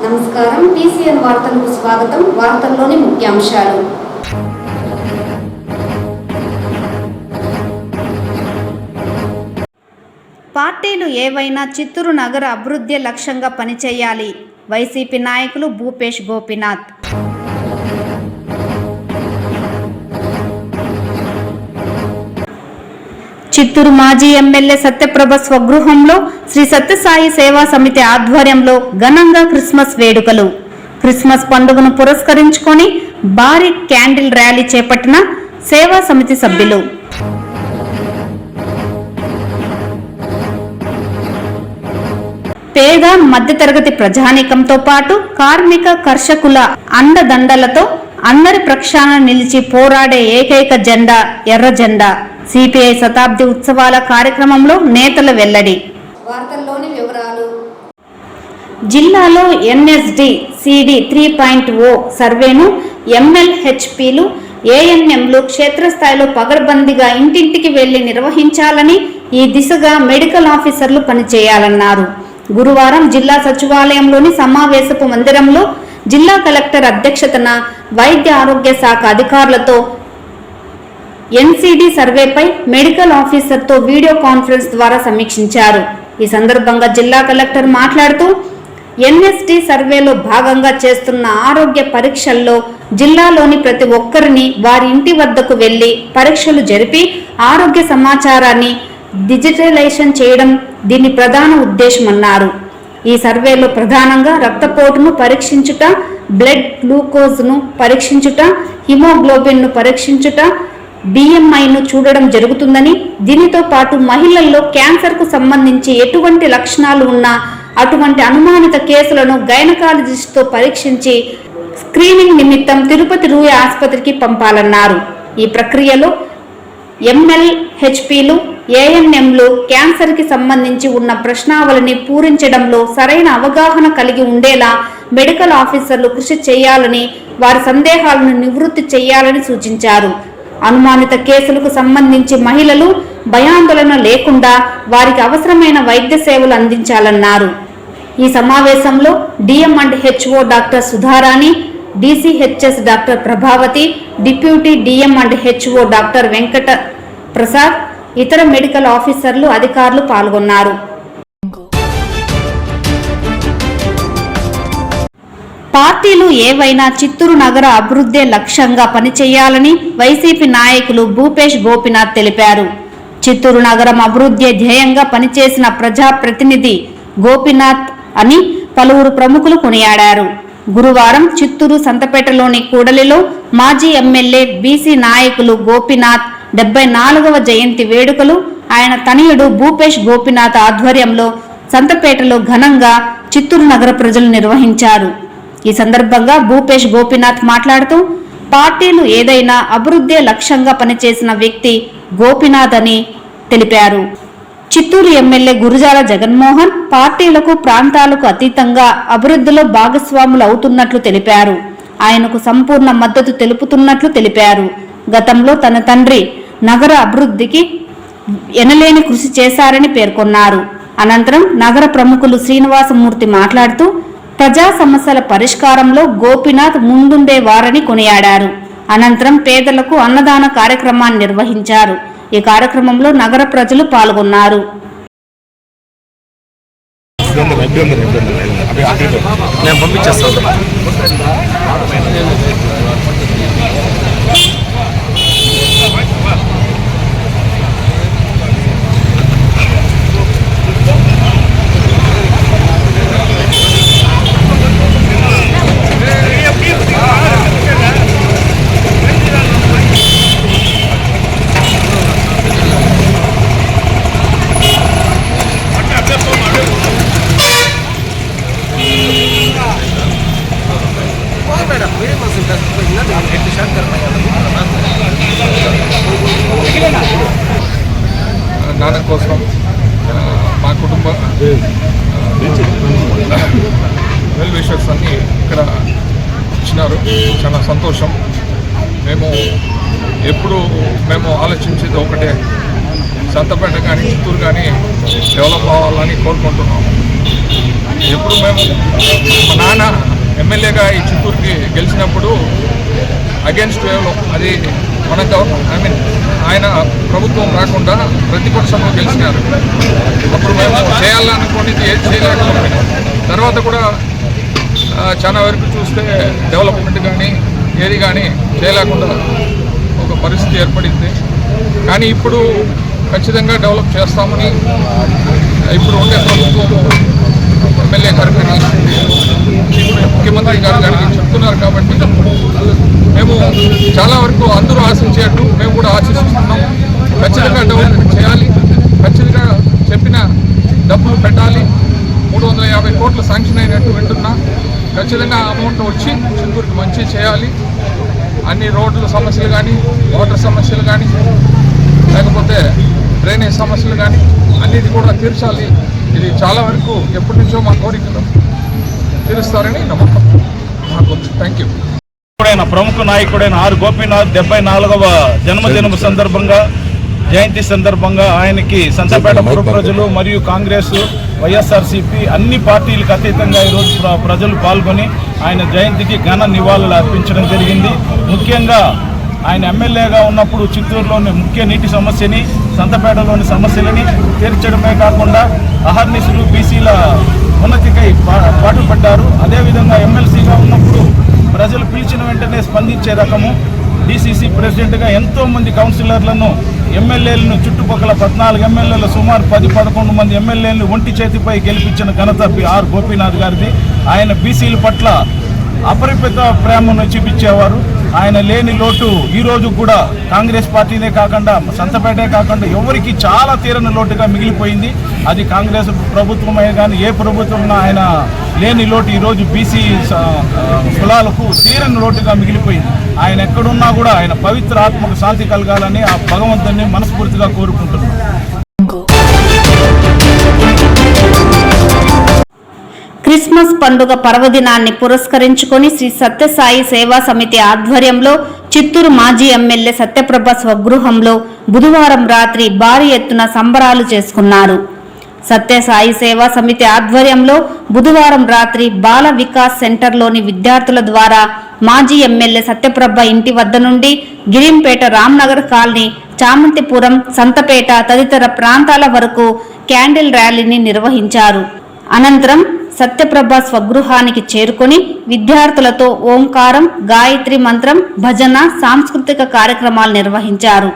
నమస్కారం టీసీఎన్ వార్తలకు స్వాగతం. వార్తల్లోని ముఖ్యాంశాలు. పార్టీలు ఏవైనా చిత్తూరు నగర అభివృద్ధి లక్ష్యంగా పనిచేయాలి. వైసీపీ నాయకులు భూపేష్ గోపీనాథ్. చిత్తూరు మాజీ ఎమ్మెల్యే సత్యప్రభ స్వగృహంలో శ్రీ సత్యసాయి సేవా సమితి ఆధ్వర్యంలో ఘనంగా క్రిస్మస్ వేడుకలు. క్రిస్మస్ పండుగను పురస్కరించుకొని భారీ క్యాండిల్ ర్యాలీ చేపట్టిన సేవా సమితి సభ్యులు. పేద మధ్యతరగతి ప్రజానీకంతో పాటు కార్మిక కర్షకుల అండదండలతో అందరి ప్రక్షాళన నిలిచి పోరాడే ఏకైక జెండా ఎర్ర జెండా. సిపిఐ శతాబ్ది ఉత్సవాల కార్యక్రమంలో నేతల వెల్లడి. వార్తల్లోని వివరాలు. జిల్లాలో ఎన్ఎస్డి సిడి 3.0 సర్వేను ఎంఎల్హెచ్పిలు ఏఎన్ఎంలు క్షేత్రస్థాయిలో పగడ్బందీగా ఇంటింటికి వెళ్లి నిర్వహించాలని, ఈ దిశగా మెడికల్ ఆఫీసర్లు పనిచేయాలన్నారు. గురువారం జిల్లా సచివాలయంలోని సమావేశపు మందిరంలో జిల్లా కలెక్టర్ అధ్యక్షతన వైద్య ఆరోగ్య శాఖ అధికారులతో ఎన్సిడి సర్వేపై మెడికల్ ఆఫీసర్తో వీడియో కాన్ఫరెన్స్ ద్వారా సమీక్షించారు. ఈ సందర్భంగా జిల్లా కలెక్టర్ మాట్లాడుతూ ఎన్ఎస్డి సర్వేలో భాగంగా చేస్తున్న ఆరోగ్య పరీక్షల్లో జిల్లాలోని ప్రతి ఒక్కరిని వారి ఇంటి వద్దకు వెళ్లి పరీక్షలు జరిపి ఆరోగ్య సమాచారాన్ని డిజిటలైజేషన్ చేయడం దీని ప్రధాన ఉద్దేశమన్నారు. ఈ సర్వేలో ప్రధానంగా రక్తపోటును పరీక్షించుట, బ్లడ్ గ్లూకోజ్ను పరీక్షించుట, హిమోగ్లోబిన్ను పరీక్షించుట, బిఎంఐను చూడడం జరుగుతుందని, దీనితో పాటు మహిళల్లో క్యాన్సర్కు సంబంధించి ఎటువంటి లక్షణాలు ఉన్నా అటువంటి అనుమానిత కేసులను గైనకాలజిస్ట్తో పరీక్షించి స్క్రీనింగ్ నిమిత్తం తిరుపతి రూయ ఆసుపత్రికి పంపాలన్నారు. ఈ ప్రక్రియలో ఎంఎల్హెచ్పిలు ఏఎన్ఎంలు క్యాన్సర్కి సంబంధించి ఉన్న ప్రశ్నావళిని పూరించడంలో సరైన అవగాహన కలిగి ఉండేలా మెడికల్ ఆఫీసర్లు కృషి చేయాలని, వారి సందేహాలను నివృత్తి చేయాలని సూచించారు. అనుమానిత కేసులకు సంబంధించి మహిళలు భయాందోళన లేకుండా వారికి అవసరమైన వైద్య సేవలు అందించాలన్నారు. ఈ సమావేశంలో DM and HO doctor Sudharani, DCHS doctor Prabhavati, deputy DM and HO doctor Venkata Prasad, ఇతర మెడికల్ ఆఫీసర్లు, అధికారులు పాల్గొన్నారు. పార్టీలు ఏవైనా చిత్తూరు నగర అభివృద్ధి లక్ష్యంగా పనిచేయాలని వైసీపీ నాయకులు భూపేష్ గోపీనాథ్ తెలిపారు. చిత్తూరు నగరం అభివృద్ధి ధ్యేయంగా పనిచేసిన ప్రజాప్రతినిధి గోపీనాథ్ అని పలువురు ప్రముఖులు కొనియాడారు. గురువారం చిత్తూరు సంతపేటలోని కూడలిలో మాజీ ఎమ్మెల్యే బీసీ నాయకులు గోపీనాథ్ 74వ జయంతి వేడుకలు ఆయన తనయుడు భూపేష్ గోపీనాథ్ ఆధ్వర్యంలో సంతపేటలో ఘనంగా చిత్తూరు నగర ప్రజలు నిర్వహించారు. ఈ సందర్భంగా భూపేష్ గోపీనాథ్ మాట్లాడుతూ పార్టీలు ఏదైనా అభివృద్ధి లక్ష్యంగా పనిచేసిన వ్యక్తి గోపీనాథ్ అని తెలిపారు. చిత్తూరు ఎమ్మెల్యే గురుజాల జగన్మోహన్ పార్టీలకు ప్రాంతాలకు అతీతంగా అభివృద్ధిలో భాగస్వాములు అవుతున్నట్లు తెలిపారు. ఆయనకు సంపూర్ణ మద్దతు తెలుపుతున్నట్లు తెలిపారు. గతంలో తన తండ్రి నగర అభివృద్ధికి ఎనలేని కృషి చేశారని పేర్కొన్నారు. అనంతరం నగర ప్రముఖులు శ్రీనివాసమూర్తి మాట్లాడుతూ ప్రజా సమస్యల పరిష్కారంలో గోపీనాథ్ ముందుండేవారని కొనియాడారు. అనంతరం పేదలకు అన్నదాన కార్యక్రమాన్ని నిర్వహించారు. ఈ కార్యక్రమంలో నగర ప్రజలు పాల్గొన్నారు. నాన్న కోసం మా కుటుంబ వెల్ విషర్స్ అన్నీ ఇక్కడ ఇచ్చినారు. చాలా సంతోషం. మేము ఆలోచించేది ఒకటే, సంతపేట కానీ చిత్తూరు కానీ డెవలప్ అవ్వాలని కోరుకుంటున్నాం. ఎప్పుడు మేము మా నాన్న ఎమ్మెల్యేగా ఈ చిత్తూరుకి గెలిచినప్పుడు అగేన్స్ట్ వేవ్లో అది మన గవర్నమెంట్ ఆయన ప్రభుత్వం రాకుండా ప్రతిపక్షంలో గెలిచినారు. అప్పుడు మేము చేయాలనుకుని ఏది చేయలేకపోయినాం. తర్వాత కూడా చాలా వరకు చూస్తే డెవలప్మెంట్ కానీ ఏది కానీ చేయలేకుండా ఒక పరిస్థితి ఏర్పడింది. కానీ ఇప్పుడు ఖచ్చితంగా డెవలప్ చేస్తామని ఇప్పుడు ఉండే ప్రభుత్వం ఎమ్మెల్యే గారు కానీ ముఖ్యమంత్రి గారు కానీ చెప్తున్నారు. కాబట్టి మేము చాలా వరకు అందరూ ఆశించేట్టు మేము కూడా ఆశిస్తున్నాం. ఖచ్చితంగా డెవలప్మెంట్ చేయాలి, ఖచ్చితంగా చెప్పిన డబ్బులు పెట్టాలి. 350 కోట్లు శాంక్షన్ అయినట్టు వింటున్నా. ఖచ్చితంగా అమౌంట్ వచ్చి చిత్తూరుకి మంచి చేయాలి. అన్ని రోడ్ల సమస్యలు కానీ, వాటర్ సమస్యలు కానీ, లేకపోతే డ్రైనేజ్ సమస్యలు కానీ అన్నిటి కూడా తీర్చాలి. ఇది చాలా వరకు ఎప్పటి నుంచో మా కోరికలు తీరుస్తారని నమ్మకం మాకు. Thank you. ప్రముఖ నాయకుడైన ఆర్ గోపీనాథ్ 74వ జన్మదినం సందర్భంగా, జయంతి సందర్భంగా ఆయనకి సంతపేట పుర ప్రజలు మరియు కాంగ్రెస్, వైఎస్ఆర్సీపీ అన్ని పార్టీలకు అతీతంగా ఈరోజు ప్రజలు పాల్గొని ఆయన జయంతికి ఘన నివాళులు అర్పించడం జరిగింది. ముఖ్యంగా ఆయన ఎమ్మెల్యేగా ఉన్నప్పుడు చిత్తూరులోని ముఖ్య నీటి సమస్యని, సంతపేటలోని సమస్యలని తీర్చడమే కాకుండా అహర్నిశలు బీసీల ఉన్నతికై పాటుపడ్డారు. అదేవిధంగా ఎమ్మెల్సీగా ఉన్నప్పుడు ప్రజలు పిలిచిన వెంటనే స్పందించే రకము. డీసీసీ ప్రెసిడెంట్గా ఎంతోమంది కౌన్సిలర్లను, ఎమ్మెల్యేలను, చుట్టుపక్కల 14 ఎమ్మెల్యేలు, సుమారు 10-11 మంది ఎమ్మెల్యేలను ఒంటి చేతిపై గెలిపించిన ఘనత ఆర్ గోపీనాథ్ గారిది. ఆయన బీసీల పట్ల అపరిమిత ప్రేమను చూపించేవారు. ఆయన లేని లోటు ఈరోజు కూడా కాంగ్రెస్ పార్టీనే కాకుండా, సంతపేటే కాకుండా ఎవరికి చాలా తీరని లోటుగా మిగిలిపోయింది. అది కాంగ్రెస్ ప్రభుత్వమే కానీ ఏ ప్రభుత్వం ఆయన లేని లోటు ఈరోజు బీసీ కులాలకు తీరని లోటుగా మిగిలిపోయింది. ఆయన ఎక్కడున్నా కూడా ఆయన పవిత్ర ఆత్మకు శాంతి కలగాలని ఆ భగవంతుని మనస్ఫూర్తిగా కోరుకుంటున్నాను. క్రిస్మస్ పండుగ పర్వదినాన్ని పురస్కరించుకొని శ్రీ సత్యసాయి సేవా సమితి ఆధ్వర్యంలో చిత్తూరు మాజీ ఎమ్మెల్యే సత్యప్రభ స్వగృహంలో బుధవారం రాత్రి భారీ ఎత్తున సంబరాలు చేసుకున్నారు. సత్యసాయి సేవా సమితి ఆధ్వర్యంలో బుధవారం రాత్రి బాల వికాస్ సెంటర్లోని విద్యార్థుల ద్వారా మాజీ ఎమ్మెల్యే సత్యప్రభ ఇంటి వద్ద నుండి గిరింపేట, రామ్నగర్ కాలనీ, చామంతిపురం, సంతపేట తదితర ప్రాంతాల వరకు క్యాండిల్ ర్యాలీని నిర్వహించారు. అనంతరం సత్యప్రభ స్వగృహానికి చేరుకొని విద్యార్థులతో ఓంకారం, గాయత్రి మంత్రం, భజన, సాంస్కృతిక కార్యక్రమాలు నిర్వహించారు.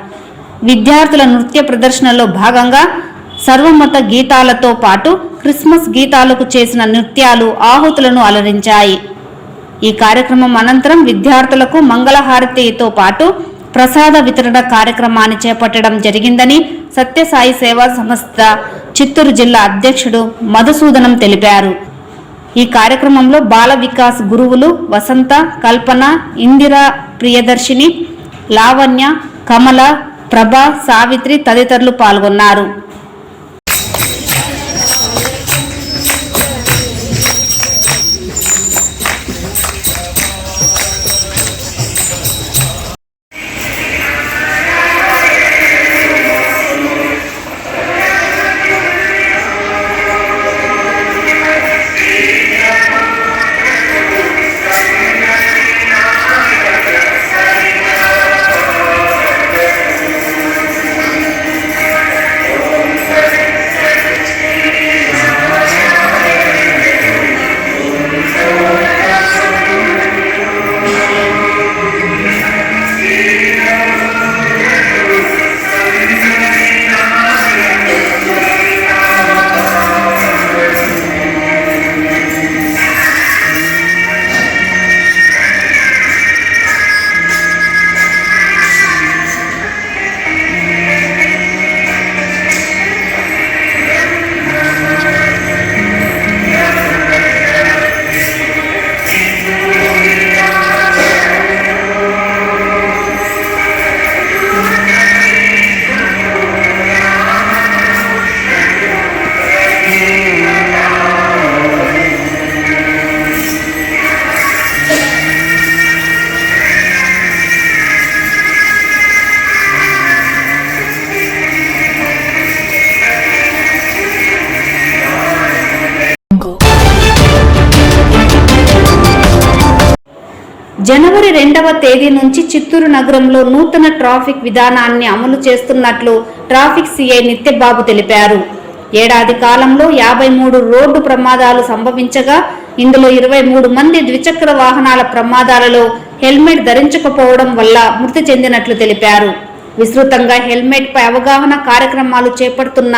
విద్యార్థుల నృత్య ప్రదర్శనలో భాగంగా సర్వమత గీతాలతో పాటు క్రిస్మస్ గీతాలకు చేసిన నృత్యాలు ఆహుతులను అలరించాయి. ఈ కార్యక్రమం అనంతరం విద్యార్థులకు మంగళహారతితో పాటు ప్రసాద వితరణ కార్యక్రమాన్ని చేపట్టడం జరిగిందని సత్యసాయి సేవా సంస్థ చిత్తూరు జిల్లా అధ్యక్షుడు మధుసూదనం తెలిపారు. ఈ కార్యక్రమంలో బాల వికాస్ గురువులు వసంత, కల్పన, ఇందిరా, ప్రియదర్శిని, లావణ్య, కమల, ప్రభ, సావిత్రి తదితరులు పాల్గొన్నారు. జనవరి 2వ తేదీ నుంచి చిత్తూరు నగరంలో నూతన ట్రాఫిక్ విధానాన్ని అమలు చేస్తున్నట్లు ట్రాఫిక్ సిఐ నిత్యబాబు తెలిపారు. ఏడాది కాలంలో 53 రోడ్డు ప్రమాదాలు సంభవించగా ఇందులో 23 మంది ద్విచక్ర వాహనాల ప్రమాదాలలో హెల్మెట్ ధరించకపోవడం వల్ల మృతి చెందినట్లు తెలిపారు. విస్తృతంగా హెల్మెట్ పై అవగాహన కార్యక్రమాలు చేపడుతున్న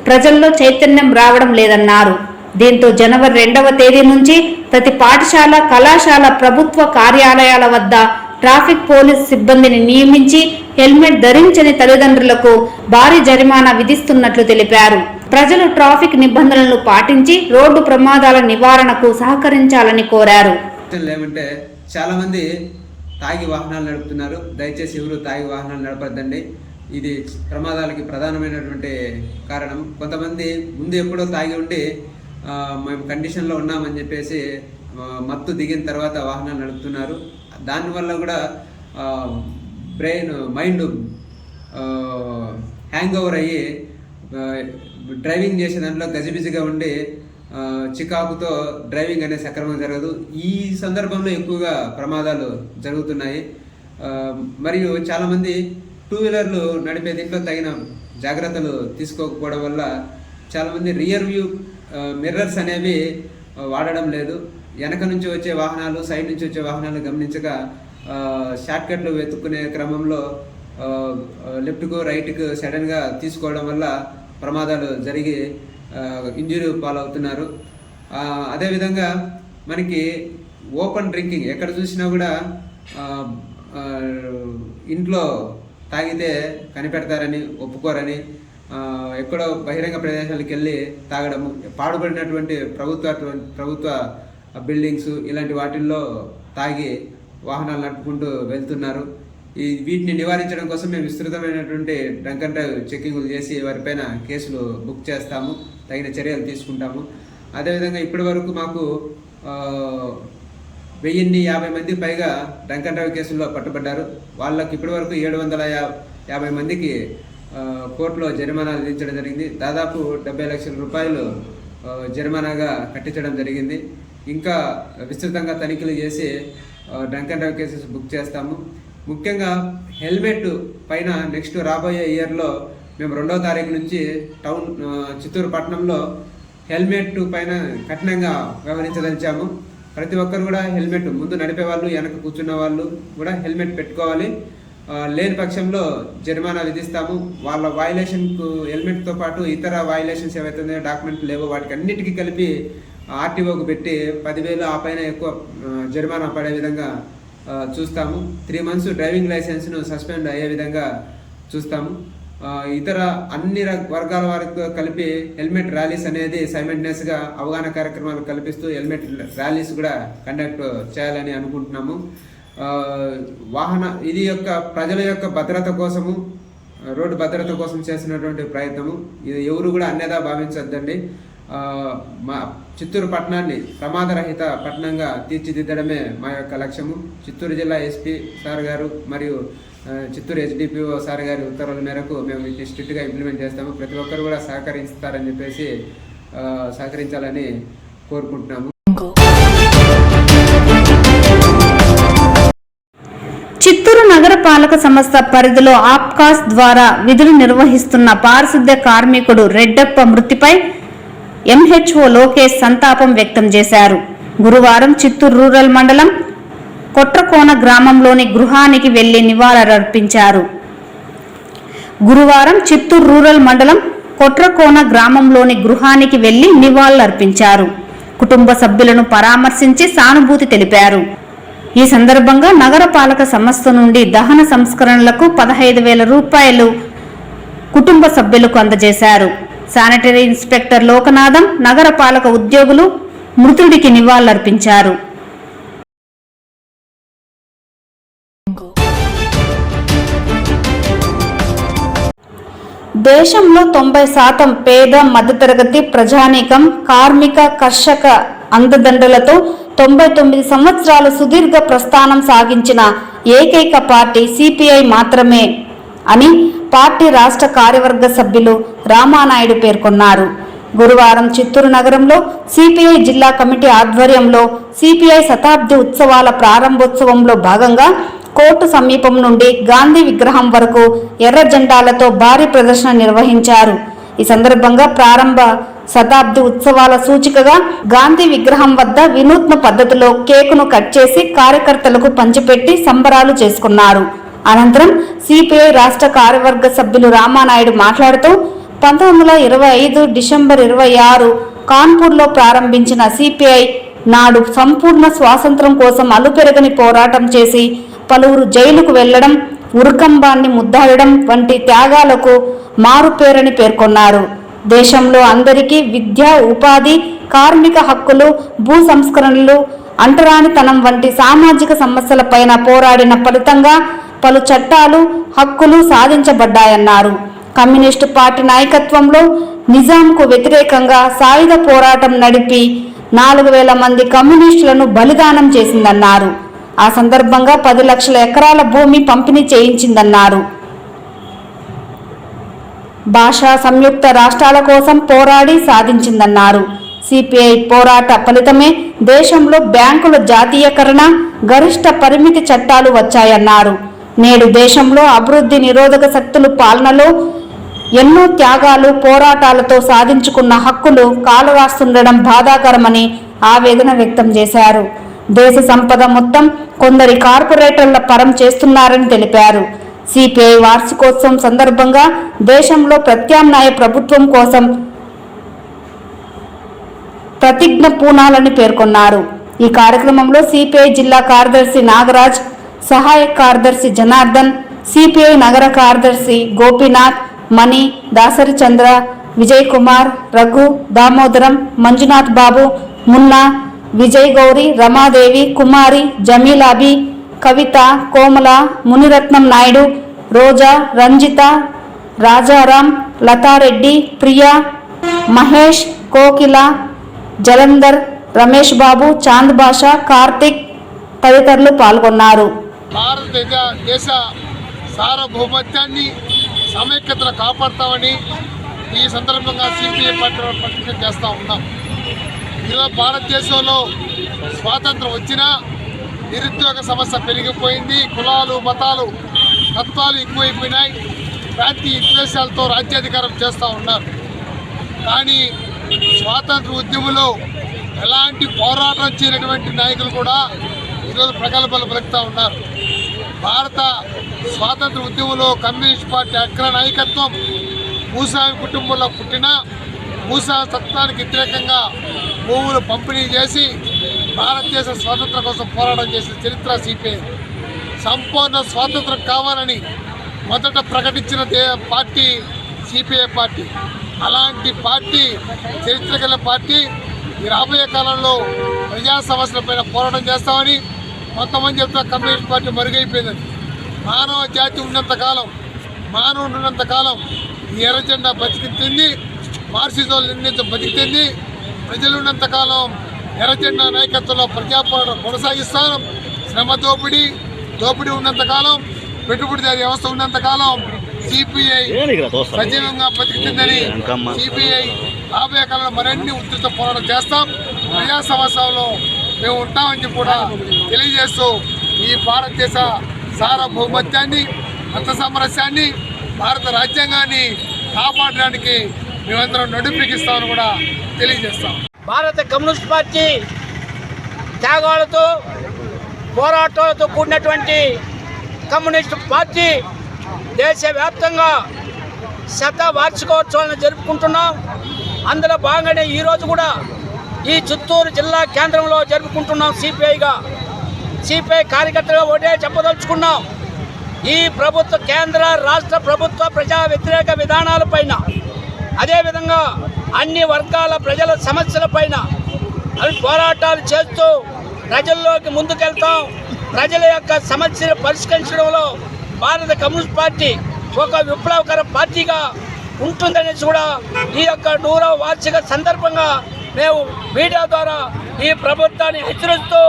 ప్రజల్లో చైతన్యం రావడం లేదన్నారు. దీంతో జనవరి 2వ తేదీ నుంచి ప్రతి పాఠశాల, కళాశాల, ప్రభుత్వ కార్యాలయాల వద్ద ట్రాఫిక్ పోలీస్ సిబ్బందిని నియమించి హెల్మెట్ ధరించని తల్లిదండ్రులకు భారీ జరిమానా విధిస్తున్నట్లు తెలిపారు. ప్రజలు ట్రాఫిక్ నిబంధనలను పాటించి రోడ్డు ప్రమాదాల నివారణకు సహకరించాలని కోరారు. ఏమంటే చాలా మంది తాగి వాహనాలు నడుపుతున్నారు. దయచేసి ఎవరు తాగి వాహనాలు నడపద్దండి. ఇది ప్రమాదాలకి ప్రధానమైనటువంటి కారణం. కొంతమంది ముందు ఎప్పుడో తాగి ఉండి మేము కండిషన్లో ఉన్నామని చెప్పేసి మత్తు దిగిన తర్వాత వాహనాలు నడుపుతున్నారు. దానివల్ల కూడా మైండ్ హ్యాంగ్ ఓవర్ అయ్యి డ్రైవింగ్ చేసే దాంట్లో గజిబిజిగా ఉండి చికాకుతో డ్రైవింగ్ అనేది సక్రమంగా జరగదు. ఈ సందర్భంలో ఎక్కువగా ప్రమాదాలు జరుగుతున్నాయి. మరియు చాలామంది 2 వీలర్లు నడిపే దీంట్లో తగిన జాగ్రత్తలు తీసుకోకపోవడం వల్ల చాలామంది రియర్ వ్యూ మిర్రర్స్ అనేవి వాడడం లేదు. వెనక నుంచి వచ్చే వాహనాలు, సైడ్ నుంచి వచ్చే వాహనాలు గమనించక షార్ట్కట్లు వెతుక్కునే క్రమంలో లెఫ్ట్కు రైట్కు సడన్గా తీసుకోవడం వల్ల ప్రమాదాలు జరిగి ఇంజురీ పాలవుతున్నారు. అదేవిధంగా మనకి ఓపెన్ డ్రింకింగ్ ఎక్కడ చూసినా కూడా ఇంట్లో తాగితే కనిపెడతారని, ఎక్కడో బహిరంగ ప్రదేశాలకు వెళ్ళి తాగడము, పాడుపడినటువంటి ప్రభుత్వ బిల్డింగ్స్ ఇలాంటి వాటిల్లో తాగి వాహనాలు నడుపుకుంటూ వెళ్తున్నారు. వీటిని నివారించడం కోసం మేము విస్తృతమైనటువంటి డ్రంక్ అండ్ డ్రైవ్ చెక్కింగ్లు చేసి వారిపైన కేసులు బుక్ చేస్తాము, తగిన చర్యలు తీసుకుంటాము. అదేవిధంగా ఇప్పటి వరకు మాకు 1050 మంది పైగా డ్రంక్ అండ్ డ్రైవ్ కేసుల్లో పట్టుబడ్డారు. వాళ్ళకి ఇప్పటి వరకు 750 మందికి కోర్టులో జరిమానాలు విధించడం జరిగింది. దాదాపు 70 లక్షల రూపాయలు జరిమానాగా కట్టించడం జరిగింది. ఇంకా విస్తృతంగా తనిఖీలు చేసి drunk and drive cases book చేస్తాము. ముఖ్యంగా హెల్మెట్ పైన నెక్స్ట్ రాబోయే ఇయర్లో మేము 2వ తారీఖు నుంచి చిత్తూరు పట్టణంలో హెల్మెట్ పైన కఠినంగా వ్యవహరించదలిచాము. ప్రతి ఒక్కరు కూడా హెల్మెట్, ముందు నడిపే వాళ్ళు, వెనక కూర్చున్న వాళ్ళు కూడా హెల్మెట్ పెట్టుకోవాలి. లేని పక్షంలో జరిమానా విధిస్తాము. వాళ్ళ వయలేషన్కు హెల్మెట్తో పాటు ఇతర వయలేషన్స్ ఏవైతే ఉన్నాయో, డాక్యుమెంట్లు లేవో, వాటికి అన్నిటికీ కలిపి ఆర్టీఓకు పెట్టి 10,000 ఆ పైన ఎక్కువ జరిమానా పడే విధంగా చూస్తాము. 3 months డ్రైవింగ్ లైసెన్స్ను సస్పెండ్ అయ్యే విధంగా చూస్తాము. ఇతర అన్ని వర్గాల వారితో కలిపి హెల్మెట్ ర్యాలీస్ అనేది సైమల్టేనియస్గా అవగాహన కార్యక్రమాలు కల్పిస్తూ హెల్మెట్ ర్యాలీస్ కూడా కండక్ట్ చేయాలని అనుకుంటున్నాము. ఇది ప్రజల యొక్క భద్రత కోసము, రోడ్డు భద్రత కోసం చేసినటువంటి ప్రయత్నము. ఇది ఎవరు కూడా అన్యదా భావించొద్దండి. మా చిత్తూరు పట్టణాన్ని ప్రమాదరహిత పట్టణంగా తీర్చిదిద్దడమే మా యొక్క లక్ష్యము. చిత్తూరు జిల్లా ఎస్పీ సార్ గారు మరియు చిత్తూరు HDPO సార్ గారి ఉత్తర్వుల మేరకు మేము వీటిని స్ట్రిక్ట్గా ఇంప్లిమెంట్ చేస్తాము. ప్రతి ఒక్కరు కూడా సహకరిస్తారని చెప్పేసి సహకరించాలని కోరుకుంటున్నాము. చిత్తూరు నగరపాలక సంస్థ పరిధిలో ఆప్కాస్ ద్వారా విధులు నిర్వహిస్తున్న పారిశుద్ధ్య కార్మికుడు రెడ్డప్ప మృతిపై MHO లోకేష్ సంతాపం వ్యక్తం చేశారు. గురువారం చిత్తూరు రూరల్ మండలం కొట్రకోన గ్రామంలోని గృహానికి వెళ్లి నివాళులర్పించారు. కుటుంబ సభ్యులను పరామర్శించి సానుభూతి తెలిపారు. ఈ సందర్భంగా నగరపాలక సంస్థ నుండి దహన సంస్కరణలకు 15,000 రూపాయలు కుటుంబ సభ్యులకు అందజేశారు. శానిటరీ ఇన్స్పెక్టర్ లోకనాథం, నగరపాలక ఉద్యోగులు మృతుడికి నివాళులర్పించారు. దేశంలో 90% పేద మధ్యతరగతి ప్రజానీకం కార్మిక కర్షక అండదండలతో 99 సంవత్సరాలు సుదీర్ఘ ప్రస్థానం సాగించిన ఏకైక పార్టీ CPI మాత్రమే అని పార్టీ రాష్ట్ర కార్యవర్గ సభ్యులు రామానాయుడు పేర్కొన్నారు. గురువారం చిత్తూరు నగరంలో సిపిఐ జిల్లా కమిటీ ఆధ్వర్యంలో సిపిఐ శతాబ్ది ఉత్సవాల ప్రారంభోత్సవంలో భాగంగా కోర్టు సమీపం నుండి గాంధీ విగ్రహం వరకు ఎర్ర జెండాలతో భారీ ప్రదర్శన నిర్వహించారు. ఈ సందర్భంగా ప్రారంభ శతాబ్ది ఉత్సవాల సూచికగా గాంధీ విగ్రహం వద్ద వినూత్న పద్ధతిలో కేకును కట్ చేసి కార్యకర్తలకు పంచిపెట్టి సంబరాలు చేసుకున్నారు. అనంతరం సిపిఐ రాష్ట్ర కార్యవర్గ సభ్యులు రామానాయుడు మాట్లాడుతూ 1925 డిసెంబర్ 26 కాన్పూర్లో ప్రారంభించిన సిపిఐ నాడు సంపూర్ణ స్వాతంత్రం కోసం అలుపెరగని పోరాటం చేసి పలువురు జైలుకు వెళ్లడం, ఉరుకంబాన్ని ముద్దాడడం వంటి త్యాగాలకు మారుపేరని పేర్కొన్నారు. దేశంలో అందరికీ విద్య, ఉపాధి, కార్మిక హక్కులు, భూ సంస్కరణలు, అంటరానితనం వంటి సామాజిక సమస్యలపైన పోరాడిన ఫలితంగా పలు చట్టాలు, హక్కులు సాధించబడ్డాయన్నారు. కమ్యూనిస్టు పార్టీ నాయకత్వంలో నిజాంకు వ్యతిరేకంగా సాయుధ పోరాటం నడిపి 4,000 మంది కమ్యూనిస్టులను బలిదానం చేసిందన్నారు. ఆ సందర్భంగా 10 లక్షల ఎకరాల భూమి పంపిణీ చేయించిందన్నారు. భాషా సంయుక్త రాష్ట్రాల కోసం పోరాడి సాధించిందన్నారు. సిపిఐ పోరాట ఫలితమే దేశంలో బ్యాంకుల జాతీయకరణ, గరిష్ట పరిమితి చట్టాలు వచ్చాయన్నారు. నేడు దేశంలో అభివృద్ధి నిరోధక శక్తుల పాలనలో ఎన్నో త్యాగాలు, పోరాటాలతో సాధించుకున్న హక్కులు కాలరాస్తుండడం బాధాకరమని ఆవేదన వ్యక్తం చేశారు. దేశ సంపద మొత్తం కొందరి కార్పొరేటర్ల పరం చేస్తున్నారని తెలిపారు. సిపిఐ వార్షికోత్సవం సందర్భంగా దేశంలో ప్రత్యామ్నాయ ప్రభుత్వం కోసం ప్రతిజ్ఞ పూనాలని పేర్కొన్నారు. ఈ కార్యక్రమంలో సిపిఐ జిల్లా కార్యదర్శి నాగరాజ్, సహాయక కార్యదర్శి జనార్దన్, సిపిఐ నగర కార్యదర్శి గోపీనాథ్, మణి, దాసరి చంద్ర, విజయ్ కుమార్, రఘు, దామోదరం, మంజునాథ్ బాబు, మున్నా, విజయ్ గౌరి, రమాదేవి, కుమారి, జమీలాబి, కవిత, కోమల, మునిరత్నం నాయుడు, రోజా, రంజిత, రాజారాం, లతారెడ్డి, ప్రియా, మహేష్, కోకిల, జలంధర్, రమేష్ బాబు, చాంద్ బాషా, కార్తిక్ తదితరులు పాల్గొన్నారు. భారతదేశ సార్వభౌమత్యాన్ని, సమైక్యతను కాపాడుతామని ఈ సందర్భంగా సిపిఐ పార్టీ ప్రతిజ్ఞ చేస్తూ ఉన్నాం. ఈరోజు భారతదేశంలో స్వాతంత్రం వచ్చినా నిరుద్యోగ సమస్య పెరిగిపోయింది. కులాలు, మతాలు, తత్వాలు ఎక్కువైపోయినాయి. ప్రాంతీయ విద్వేషాలతో రాజ్యాధికారం చేస్తూ ఉన్నారు. కానీ స్వాతంత్ర ఉద్యమంలో ఎలాంటి పోరాటం చేయనటువంటి నాయకులు కూడా ఈరోజు ప్రగల్భాలు పలుకుతూ ఉన్నారు. భారత స్వాతంత్ర ఉద్యమంలో కమ్యూనిస్ట్ పార్టీ అగ్ర నాయకత్వం భూస్వామి కుటుంబంలో పుట్టిన భూస్వామి తత్వానికి వ్యతిరేకంగా భూములు పంపిణీ చేసి భారతదేశ స్వాతంత్రం కోసం పోరాటం చేసిన చరిత్ర సిపిఐ. సంపూర్ణ స్వాతంత్రం కావాలని మొదట ప్రకటించిన పార్టీ సిపిఐ పార్టీ. అలాంటి పార్టీ, చరిత్ర గల పార్టీ ఈ రాబోయే కాలంలో ప్రజా సమస్యలపైన పోరాటం చేస్తామని కొంతమంది చెప్తా కమ్యూనిస్ట్ పార్టీ మరుగైపోయిందని. మానవ జాతి ఉన్నంతకాలం, మానవుడు ఉన్నంతకాలం ఈ ఎర్ర జెండా బతికింది, మార్క్సిజం లెనినిజం బతికింది. ప్రజలు ఉన్నంతకాలం ఎర్ర జెండా నాయకత్వంలో ప్రజాపోరాటం కొనసాగిస్తాం. శ్రమ దోపిడీ ఉన్నంతకాలం, పెట్టుబడిదారి వ్యవస్థ ఉన్నంతకాలం సిపిఐ సజీవంగా బతికిందని సిపిఐ రాబోయే కాలంలో మరిన్ని ఉధృత పోరాటం చేస్తాం. ప్రజా సమస్యల్లో మేము ఉంటామని చెప్పి కూడా తెలియజేస్తూ ఈ భారతదేశ సార్వభౌమత్యాన్ని, మత సామరస్యాన్ని, భారత రాజ్యాంగాన్ని కాపాడడానికి మేమందరం నడుపిస్తామని కూడా తెలియజేస్తాం. భారత కమ్యూనిస్ట్ పార్టీ త్యాగాలతో, పోరాటాలతో కూడినటువంటి కమ్యూనిస్ట్ పార్టీ దేశవ్యాప్తంగా వార్షికోత్సవాలను జరుపుకుంటున్నాం. అందులో భాగంగానే ఈరోజు కూడా ఈ చిత్తూరు జిల్లా కేంద్రంలో జరుపుకుంటున్నాం. సిపిఐ కార్యకర్తలుగా ఒకటే చెప్పదలుచుకున్నాం. ఈ ప్రభుత్వ, కేంద్ర రాష్ట్ర ప్రభుత్వ ప్రజా వ్యతిరేక విధానాలపైన, అదేవిధంగా అన్ని వర్గాల ప్రజల సమస్యలపైన అవి పోరాటాలు చేస్తూ ప్రజల్లోకి ముందుకెళ్తాం. ప్రజల యొక్క సమస్యలు పరిష్కరించడంలో భారత కమ్యూనిస్ట్ పార్టీ ఒక విప్లవకర పార్టీగా ఉంటుందనేసి కూడా ఈ యొక్క 100వ వార్షిక సందర్భంగా మేము మీడియా ద్వారా ఈ ప్రభుత్వాన్ని హెచ్చరిస్తూ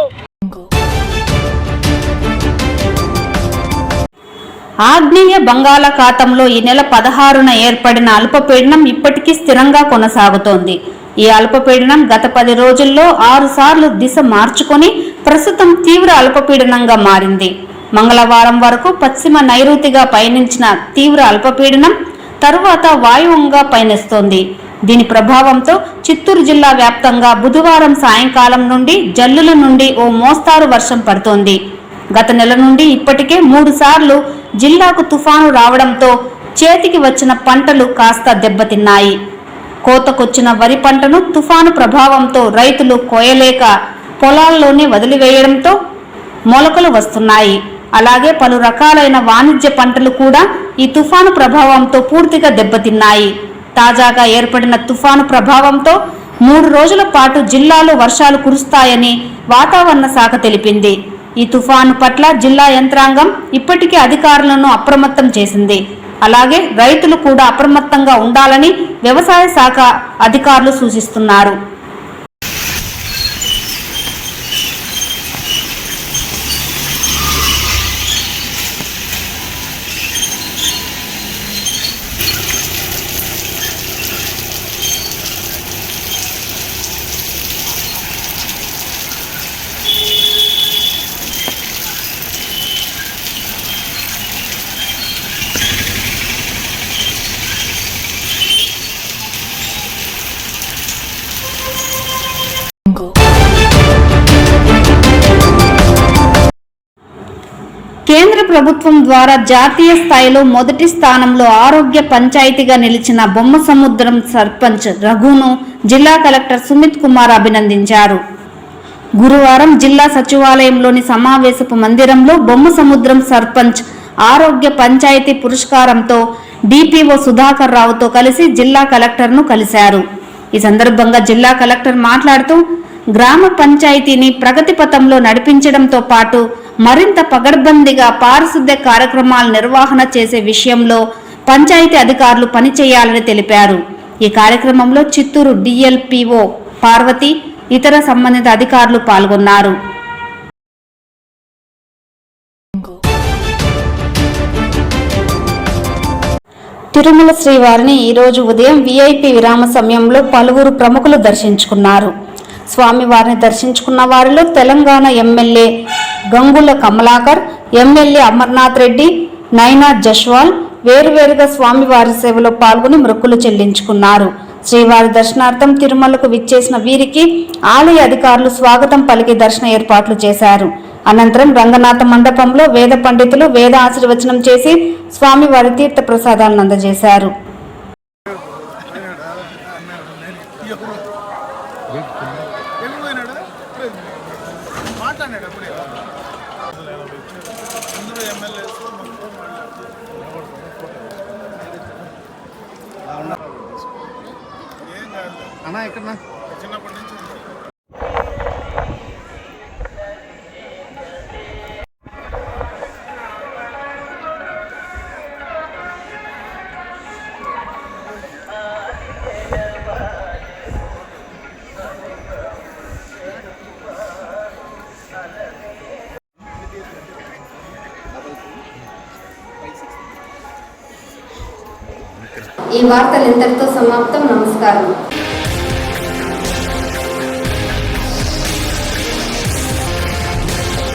ఆగ్నేయ బంగాళాఖాతంలో ఈ నెల 16న ఏర్పడిన అల్పపీడనం ఇప్పటికీ స్థిరంగా కొనసాగుతోంది. ఈ అల్పపీడనం గత 10 రోజుల్లో 6 సార్లు దిశ మార్చుకొని ప్రస్తుతం తీవ్ర అల్పపీడనంగా మారింది. మంగళవారం వరకు పశ్చిమ నైరుతిగా పయనించిన తీవ్ర అల్పపీడనం తరువాత వాయువ్యంగా పయనిస్తోంది. దీని ప్రభావంతో చిత్తూరు జిల్లా వ్యాప్తంగా బుధవారం సాయంకాలం నుండి జల్లుల నుండి ఓ మోస్తారు వర్షం పడుతోంది. గత నెల నుండి ఇప్పటికే 3 సార్లు జిల్లాకు తుఫాను రావడంతో చేతికి వచ్చిన పంటలు కాస్త దెబ్బతిన్నాయి. కోతకొచ్చిన వరి పంటను తుఫాను ప్రభావంతో రైతులు కోయలేక పొలాల్లోనే వదిలివేయడంతో మొలకలు వస్తున్నాయి. అలాగే పలు రకాలైన వాణిజ్య పంటలు కూడా ఈ తుఫాను ప్రభావంతో పూర్తిగా దెబ్బతిన్నాయి. తాజాగా ఏర్పడిన తుఫాను ప్రభావంతో 3 రోజుల పాటు జిల్లాలో వర్షాలు కురుస్తాయని వాతావరణ శాఖ తెలిపింది. ఈ తుఫాను పట్ల జిల్లా యంత్రాంగం ఇప్పటికే అధికారులను అప్రమత్తం చేసింది. అలాగే రైతులు కూడా అప్రమత్తంగా ఉండాలని వ్యవసాయ శాఖ అధికారులు సూచిస్తున్నారు. కేంద్ర ప్రభుత్వం ద్వారా జాతీయ స్థాయిలో మొదటి స్థానంలో ఆరోగ్య పంచాయతీగా నిలిచిన బొమ్మసముద్రం సర్పంచ్ రఘును జిల్లా కలెక్టర్ సుమిత్ కుమార్ అభినందించారు. గురువారం జిల్లా సచివాలయంలోని సమావేశపు మందిరంలో బొమ్మసముద్రం సర్పంచ్ ఆరోగ్య పంచాయతీ పురస్కారంతో డిపిఓ సుధాకర్ రావుతో కలిసి జిల్లా కలెక్టర్ను కలిశారు. ఈ సందర్భంగా జిల్లా కలెక్టర్ మాట్లాడుతూ గ్రామ పంచాయతీని ప్రగతి పథంలో నడిపించడంతో పాటు మరింత పగడ్బందీగా పారిశుద్ధ్య కార్యక్రమాల నిర్వహణ చేసే విషయంలో పంచాయతీ అధికారులు పనిచేయాలని తెలిపారు. ఈ కార్యక్రమంలో చిత్తూరు డిఎల్పిఓ పార్వతి, ఇతర సంబంధిత అధికారులు పాల్గొన్నారు. తిరుమల శ్రీవారిని ఈరోజు ఉదయం విఐపి విరామ సమయంలో పలువురు ప్రముఖులు దర్శించుకున్నారు. స్వామివారిని దర్శించుకున్న వారిలో తెలంగాణ ఎమ్మెల్యే గంగుల కమలాకర్, ఎమ్మెల్యే అమర్నాథ్ రెడ్డి, నైనా జస్వాల్ వేరువేరుగా స్వామివారి సేవలో పాల్గొని మొక్కులు చెల్లించుకున్నారు. శ్రీవారి దర్శనార్థం తిరుమలకు విచ్చేసిన వీరికి ఆలయ అధికారులు స్వాగతం పలికి దర్శన ఏర్పాట్లు చేశారు. అనంతరం రంగనాథ మండపంలో వేద పండితులు వేద ఆశీర్వచనం చేసి స్వామివారి తీర్థ ప్రసాదాలను అందజేశారు. అన్నా ఎక్కడన్నా చిన్నప్పటి నుంచి ఈ వార్తలు ఇంతటితో సమాప్తం. నమస్కారం.